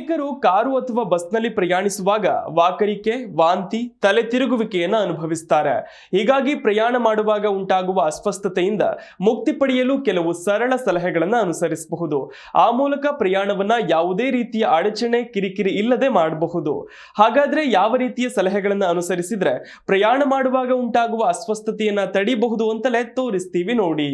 ಅನೇಕರು ಕಾರು ಅಥವಾ ಬಸ್ನಲ್ಲಿ ಪ್ರಯಾಣಿಸುವಾಗ ವಾಕರಿಕೆ, ವಾಂತಿ, ತಲೆ ತಿರುಗುವಿಕೆಯನ್ನು ಅನುಭವಿಸುತ್ತಾರೆ. ಹೀಗಾಗಿ ಪ್ರಯಾಣ ಮಾಡುವಾಗ ಉಂಟಾಗುವ ಅಸ್ವಸ್ಥತೆಯಿಂದ ಮುಕ್ತಿ ಪಡೆಯಲು ಕೆಲವು ಸರಳ ಸಲಹೆಗಳನ್ನು ಅನುಸರಿಸಬಹುದು. ಆ ಮೂಲಕ ಪ್ರಯಾಣವನ್ನ ಯಾವುದೇ ರೀತಿಯ ಅಡಚಣೆ, ಕಿರಿಕಿರಿ ಇಲ್ಲದೆ ಮಾಡಬಹುದು. ಹಾಗಾದ್ರೆ ಯಾವ ರೀತಿಯ ಸಲಹೆಗಳನ್ನು ಅನುಸರಿಸಿದ್ರೆ ಪ್ರಯಾಣ ಮಾಡುವಾಗ ಉಂಟಾಗುವ ಅಸ್ವಸ್ಥತೆಯನ್ನ ತಡೆಯಬಹುದು ಅಂತಲೇ ತೋರಿಸ್ತೀವಿ ನೋಡಿ.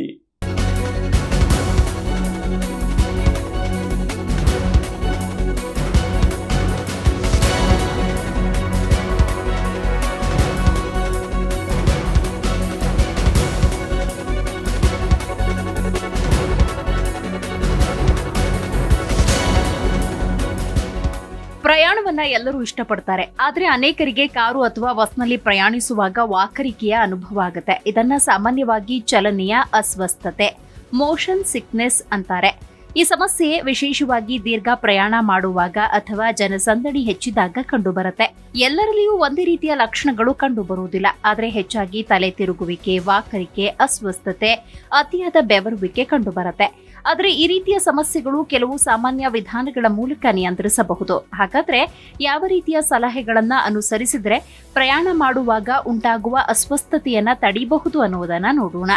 ಪ್ರಯಾಣವನ್ನ ಎಲ್ಲರೂ ಇಷ್ಟಪಡ್ತಾರೆ. ಆದ್ರೆ ಅನೇಕರಿಗೆ ಕಾರು ಅಥವಾ ಬಸ್ನಲ್ಲಿ ಪ್ರಯಾಣಿಸುವಾಗ ವಾಕರಿಕೆಯ ಅನುಭವ ಆಗುತ್ತೆ. ಇದನ್ನ ಸಾಮಾನ್ಯವಾಗಿ ಚಲನೆಯ ಅಸ್ವಸ್ಥತೆ, ಮೋಷನ್ ಸಿಕ್ನೆಸ್ ಅಂತಾರೆ. ಈ ಸಮಸ್ಯೆ ವಿಶೇಷವಾಗಿ ದೀರ್ಘ ಪ್ರಯಾಣ ಮಾಡುವಾಗ ಅಥವಾ ಜನಸಂದಣಿ ಹೆಚ್ಚಿದಾಗ ಕಂಡುಬರುತ್ತೆ. ಎಲ್ಲರಲ್ಲಿಯೂ ಒಂದೇ ರೀತಿಯ ಲಕ್ಷಣಗಳು ಕಂಡುಬರುವುದಿಲ್ಲ. ಆದರೆ ಹೆಚ್ಚಾಗಿ ತಲೆ ತಿರುಗುವಿಕೆ, ವಾಕರಿಕೆ, ಅಸ್ವಸ್ಥತೆ, ಅತಿಯಾದ ಬೆವರುವಿಕೆ ಕಂಡುಬರುತ್ತೆ. ಆದರೆ ಈ ರೀತಿಯ ಸಮಸ್ಯೆಗಳು ಕೆಲವು ಸಾಮಾನ್ಯ ವಿಧಾನಗಳ ಮೂಲಕ ನಿಯಂತ್ರಿಸಬಹುದು. ಹಾಗಾದ್ರೆ ಯಾವ ರೀತಿಯ ಸಲಹೆಗಳನ್ನ ಅನುಸರಿಸಿದ್ರೆ ಪ್ರಯಾಣ ಮಾಡುವಾಗ ಉಂಟಾಗುವ ಅಸ್ವಸ್ಥತೆಯನ್ನ ತಡೆಯಬಹುದು ಅನ್ನೋದನ್ನ ನೋಡೋಣ.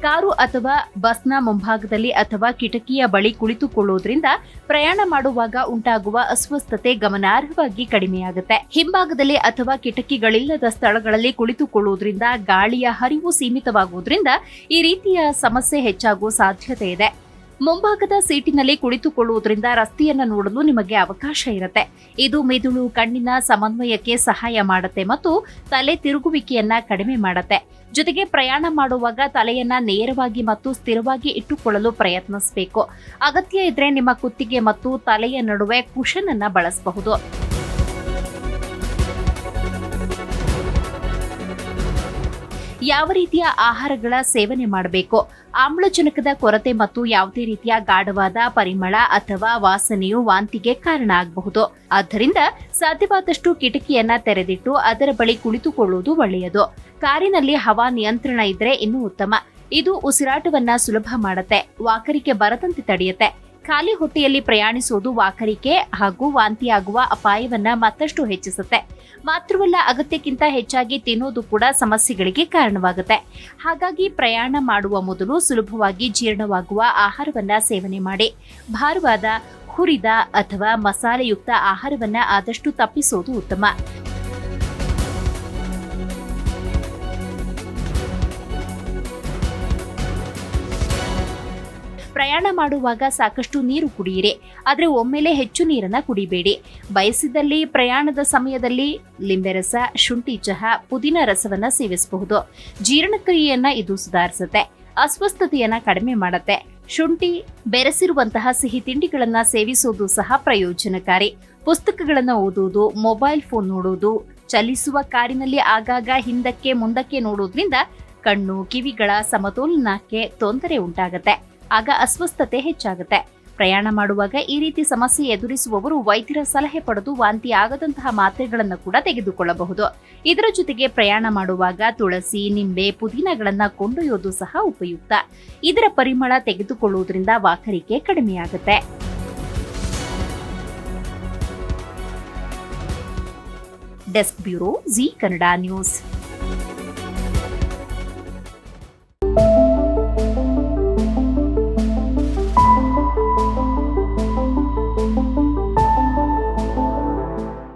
ಕಾರು ಅಥವಾ ಬಸ್ನ ಮುಂಭಾಗದಲ್ಲಿ ಅಥವಾ ಕಿಟಕಿಯ ಬಳಿ ಕುಳಿತುಕೊಳ್ಳುವುದರಿಂದ ಪ್ರಯಾಣ ಮಾಡುವಾಗ ಉಂಟಾಗುವ ಅಸ್ವಸ್ಥತೆ ಗಮನಾರ್ಹವಾಗಿ ಕಡಿಮೆಯಾಗುತ್ತೆ. ಹಿಂಭಾಗದಲ್ಲಿ ಅಥವಾ ಕಿಟಕಿಗಳಿಲ್ಲದ ಸ್ಥಳಗಳಲ್ಲಿ ಕುಳಿತುಕೊಳ್ಳುವುದರಿಂದ ಗಾಳಿಯ ಹರಿವು ಸೀಮಿತವಾಗುವುದರಿಂದ ಈ ರೀತಿಯ ಸಮಸ್ಯೆ ಹೆಚ್ಚಾಗುವ ಸಾಧ್ಯತೆ ಇದೆ. ಮುಂಭಾಗದ ಸೀಟಿನಲ್ಲಿ ಕುಳಿತುಕೊಳ್ಳುವುದರಿಂದ ರಸ್ತೆಯನ್ನು ನೋಡಲು ನಿಮಗೆ ಅವಕಾಶ ಇರುತ್ತೆ. ಇದು ಮೆದುಳು ಕಣ್ಣಿನ ಸಮನ್ವಯಕ್ಕೆ ಸಹಾಯ ಮಾಡುತ್ತೆ ಮತ್ತು ತಲೆ ತಿರುಗುವಿಕೆಯನ್ನ ಕಡಿಮೆ ಮಾಡುತ್ತೆ. ಜೊತೆಗೆ ಪ್ರಯಾಣ ಮಾಡುವಾಗ ತಲೆಯನ್ನ ನೇರವಾಗಿ ಮತ್ತು ಸ್ಥಿರವಾಗಿ ಇಟ್ಟುಕೊಳ್ಳಲು ಪ್ರಯತ್ನಿಸಬೇಕು. ಅಗತ್ಯ ಇದ್ರೆ ನಿಮ್ಮ ಕುತ್ತಿಗೆ ಮತ್ತು ತಲೆಯ ನಡುವೆ ಕುಶನ್ ಅನ್ನ ಬಳಸಬಹುದು. ಯಾವ ರೀತಿಯ ಆಹಾರಗಳ ಸೇವನೆ ಮಾಡಬೇಕು? ಆಮ್ಲಜನಕದ ಕೊರತೆ ಮತ್ತು ಯಾವುದೇ ರೀತಿಯ ಗಾಢವಾದ ಪರಿಮಳ ಅಥವಾ ವಾಸನೆಯು ವಾಂತಿಗೆ ಕಾರಣ ಆಗಬಹುದು. ಆದ್ದರಿಂದ ಸಾಧ್ಯವಾದಷ್ಟು ಕಿಟಕಿಯನ್ನ ತೆರೆದಿಟ್ಟು ಅದರ ಬಳಿ ಕುಳಿತುಕೊಳ್ಳುವುದು ಒಳ್ಳೆಯದು. ಕಾರಿನಲ್ಲಿ ಹವಾ ನಿಯಂತ್ರಣ ಇದ್ರೆ ಇನ್ನೂ ಉತ್ತಮ. ಇದು ಉಸಿರಾಟವನ್ನ ಸುಲಭ ಮಾಡುತ್ತೆ, ವಾಕರಿಕೆ ಬರದಂತೆ ತಡೆಯುತ್ತೆ. ಖಾಲಿ ಹೊಟ್ಟೆಯಲ್ಲಿ ಪ್ರಯಾಣಿಸುವುದು ವಾಕರಿಕೆ ಹಾಗೂ ವಾಂತಿಯಾಗುವ ಅಪಾಯವನ್ನ ಮತ್ತಷ್ಟು ಹೆಚ್ಚಿಸುತ್ತೆ. ಮಾತ್ರವಲ್ಲ, ಅಗತ್ಯಕ್ಕಿಂತ ಹೆಚ್ಚಾಗಿ ತಿನ್ನೋದು ಕೂಡ ಸಮಸ್ಯೆಗಳಿಗೆ ಕಾರಣವಾಗುತ್ತೆ. ಹಾಗಾಗಿ ಪ್ರಯಾಣ ಮಾಡುವ ಮೊದಲು ಸುಲಭವಾಗಿ ಜೀರ್ಣವಾಗುವ ಆಹಾರವನ್ನ ಸೇವನೆ ಮಾಡಿ. ಭಾರವಾದ, ಹುರಿದ ಅಥವಾ ಮಸಾಲೆಯುಕ್ತ ಆಹಾರವನ್ನ ಆದಷ್ಟು ತಪ್ಪಿಸೋದು ಉತ್ತಮ. ಪ್ರಯಾಣ ಮಾಡುವಾಗ ಸಾಕಷ್ಟು ನೀರು ಕುಡಿಯಿರಿ, ಆದರೆ ಒಮ್ಮೆಲೆ ಹೆಚ್ಚು ನೀರನ್ನ ಕುಡಿಬೇಡಿ. ಬಯಸಿದಲ್ಲಿ ಪ್ರಯಾಣದ ಸಮಯದಲ್ಲಿ ಲಿಂಬೆರಸ, ಶುಂಠಿ ಚಹಾ, ಪುದೀನ ರಸವನ್ನ ಸೇವಿಸಬಹುದು. ಜೀರ್ಣಕ್ರಿಯೆಯನ್ನ ಇದು ಸುಧಾರಿಸುತ್ತೆ, ಅಸ್ವಸ್ಥತೆಯನ್ನ ಕಡಿಮೆ ಮಾಡುತ್ತೆ. ಶುಂಠಿ ಬೆರೆಸಿರುವಂತಹ ಸಿಹಿ ತಿಂಡಿಗಳನ್ನ ಸೇವಿಸುವುದು ಸಹ ಪ್ರಯೋಜನಕಾರಿ. ಪುಸ್ತಕಗಳನ್ನ ಓದುವುದು, ಮೊಬೈಲ್ ಫೋನ್ ನೋಡುವುದು, ಚಲಿಸುವ ಕಾರಿನಲ್ಲಿ ಆಗಾಗ ಹಿಂದಕ್ಕೆ ಮುಂದಕ್ಕೆ ನೋಡೋದ್ರಿಂದ ಕಣ್ಣು ಕಿವಿಗಳ ಸಮತೋಲನಕ್ಕೆ ತೊಂದರೆ ಉಂಟಾಗುತ್ತೆ. ಆಗ ಅಸ್ವಸ್ಥತೆ ಹೆಚ್ಚಾಗುತ್ತೆ. ಪ್ರಯಾಣ ಮಾಡುವಾಗ ಈ ರೀತಿ ಸಮಸ್ಯೆ ಎದುರಿಸುವವರು ವೈದ್ಯರ ಸಲಹೆ ಪಡೆದು ವಾಂತಿ ಆಗದಂತಹ ಮಾತ್ರೆಗಳನ್ನು ಕೂಡ ತೆಗೆದುಕೊಳ್ಳಬಹುದು. ಇದರ ಜೊತೆಗೆ ಪ್ರಯಾಣ ಮಾಡುವಾಗ ತುಳಸಿ, ನಿಂಬೆ, ಪುದೀನಗಳನ್ನ ಕೊಂಡೊಯ್ಯೋದು ಸಹ ಉಪಯುಕ್ತ. ಇದರ ಪರಿಮಳ ತೆಗೆದುಕೊಳ್ಳುವುದರಿಂದ ವಾಕರಿಕೆ ಕಡಿಮೆಯಾಗುತ್ತೆ. Desk bureau, G Kannada news.